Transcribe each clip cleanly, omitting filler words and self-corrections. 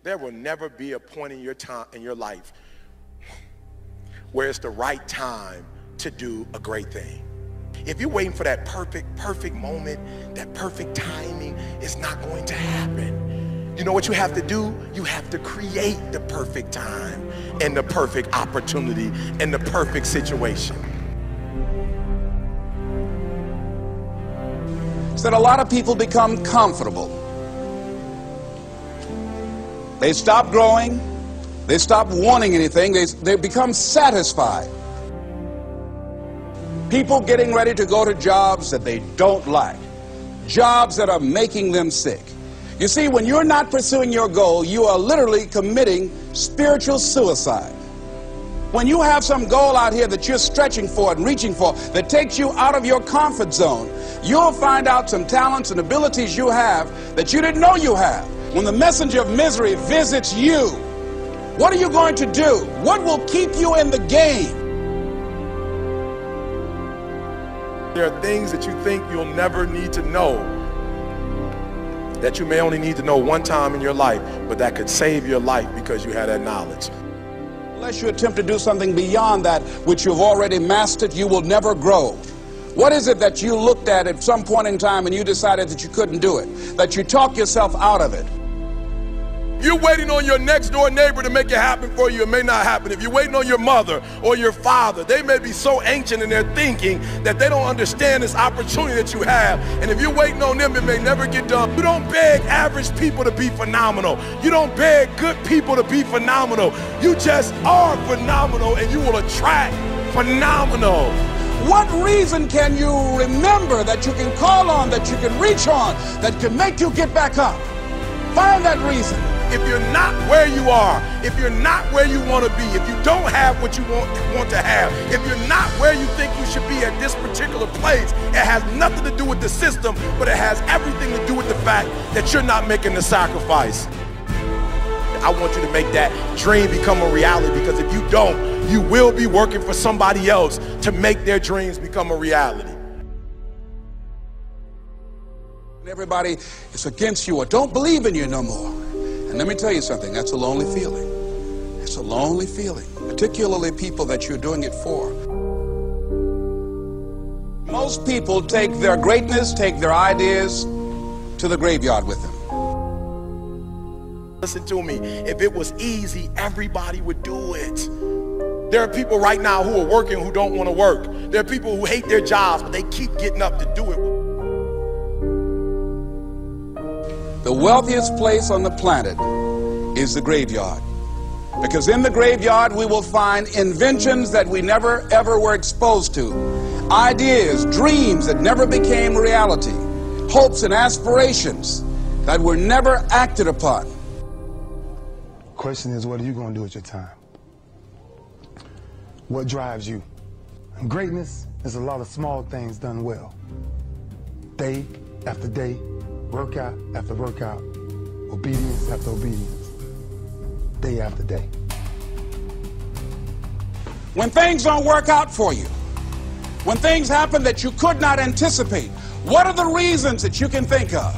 There will never be a point in your time, in your life, where it's the right time to do a great thing. If you're waiting for that perfect moment, that perfect timing, it's not going to happen. You know what you have to do? You have to create the perfect time and the perfect opportunity and the perfect situation. Is that a lot of people become comfortable. They stop growing. They stop wanting anything. They become satisfied. People getting ready to go to jobs that they don't like. Jobs that are making them sick. You see, when you're not pursuing your goal, you are literally committing spiritual suicide. When you have some goal out here that you're stretching for and reaching for that takes you out of your comfort zone, you'll find out some talents and abilities you have that you didn't know you have. When the messenger of misery visits you, what are you going to do? What will keep you in the game? There are things that you think you'll never need to know, that you may only need to know one time in your life, but that could save your life because you had that knowledge. Unless you attempt to do something beyond that which you've already mastered, you will never grow. What is it that you looked at some point in time and you decided that you couldn't do it, that you talked yourself out of it? You're waiting on your next door neighbor to make it happen for you, it may not happen. If you're waiting on your mother or your father, they may be so ancient in their thinking that they don't understand this opportunity that you have. And if you're waiting on them, it may never get done. You don't beg average people to be phenomenal. You don't beg good people to be phenomenal. You just are phenomenal and you will attract phenomenal. What reason can you remember that you can call on, that you can reach on, that can make you get back up? Find that reason. If you're not where you are, if you're not where you want to be, if you don't have what you want to have, if you're not where you think you should be at this particular place, it has nothing to do with the system, but it has everything to do with the fact that you're not making the sacrifice. I want you to make that dream become a reality, because if you don't, you will be working for somebody else to make their dreams become a reality. Everybody is against you or don't believe in you no more. And let me tell you something, that's a lonely feeling. It's a lonely feeling, particularly people that you're doing it for. Most people take their greatness, take their ideas to the graveyard with them. Listen to me, if it was easy, everybody would do it. There are people right now who are working who don't want to work. There are people who hate their jobs, but they keep getting up to do it. The wealthiest place on the planet is the graveyard. Because in the graveyard we will find inventions that we never ever were exposed to. Ideas, dreams that never became reality. Hopes and aspirations that were never acted upon. The question is, what are you going to do with your time? What drives you? And greatness is a lot of small things done well. Day after day, workout after workout, obedience after obedience, day after day. When things don't work out for you, when things happen that you could not anticipate, what are the reasons that you can think of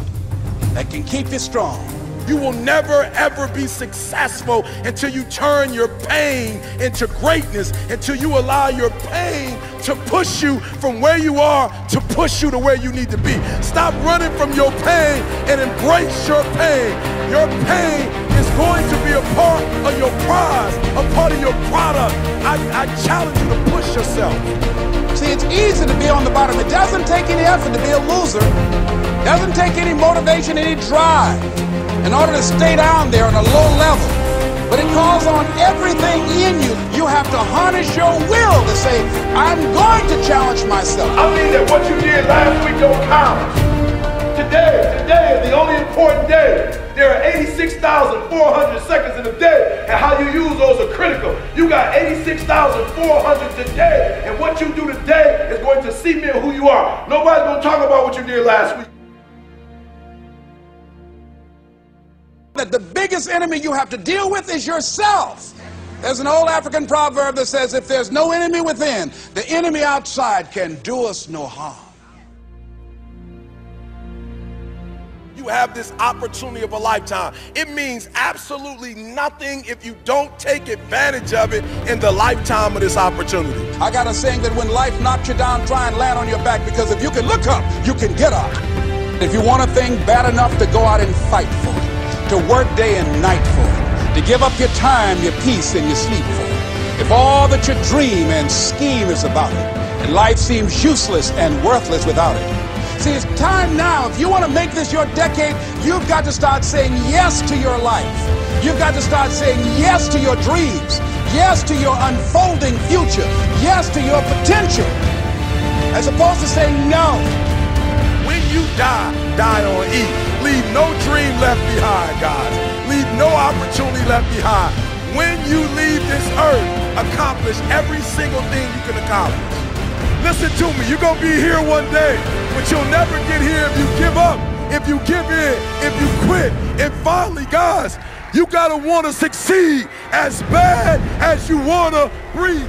that can keep you strong? You will never ever be successful until you turn your pain into greatness, until you allow your pain to push you from where you are to push you to where you need to be. Stop running from your pain and embrace your pain. Your pain is going to be a part of your prize, a part of your product. I challenge you to push yourself. See, it's easy to be on the bottom. It doesn't take any effort to be a loser. It doesn't take any motivation, any drive in order to stay down there on a low level. But it calls on everything in you. You have to harness your will to say, I'm going to challenge myself. I mean that what you did last week don't count. Today is the only important day. There are 86,400 seconds in a day, and how you use those are critical. You got 86,400 today, and what you do today is going to cement who you are. Nobody's going to talk about what you did last week. That the biggest enemy you have to deal with is yourself. There's an old African proverb that says, if there's no enemy within, the enemy outside can do us no harm. You you have this opportunity of a lifetime. It means absolutely nothing if you don't take advantage of it in the lifetime of this opportunity. I got a saying that when life knocks you down, try and land on your back, because if you can look up, you can get up. If you want a thing bad enough to go out and fight for it, to work day and night for it, to give up your time, your peace, and your sleep for it, if all that you dream and scheme is about it, and life seems useless and worthless without it. See, it's time now. If you want to make this your decade, you've got to start saying yes to your life. You've got to start saying yes to your dreams, yes to your unfolding future, yes to your potential, as opposed to saying no. When you die, die on E. Leave no dream left behind, guys. Leave no opportunity left behind. When you leave this earth, accomplish every single thing you can accomplish. Listen to me, you're going to be here one day, but you'll never get here if you give up, if you give in, if you quit. And finally, guys, you got to want to succeed as bad as you want to breathe.